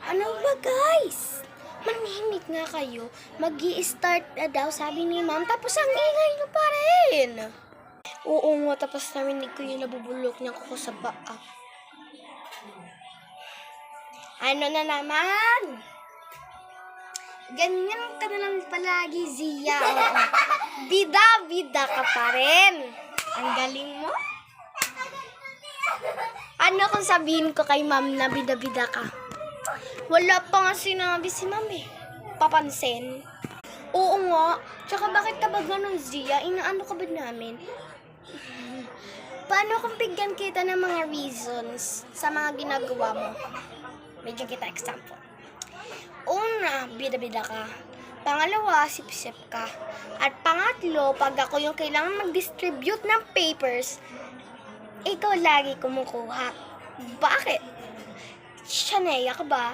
Ano ba guys? Manhimik nga kayo. Mag-i-start na daw, sabi ni ma'am. Tapos ang ingay nyo pa rin. Oo nga, tapos narinig ko yung nabubulok niya kuko sa paa. Ano na naman? Ganyan ka na lang palagi, Zia. Bida-bida ka pa rin. Ang galing mo. Ano kung sabihin ko kay ma'am na bida-bida ka? Wala pa nga sinabi si ma'am eh. Papansin. Oo nga. Tsaka bakit ka ba ganun, Zia? Inaano ka ba namin? Paano kung bigyan kita ng mga reasons sa mga ginagawa mo? Bigyan kita example. Una, bida-bida ka. Pangalawa, sip-sip ka. At pangatlo, pag ako yung kailangan mag-distribute ng papers, ikaw lagi kumukuha. Bakit? Siya ka ba?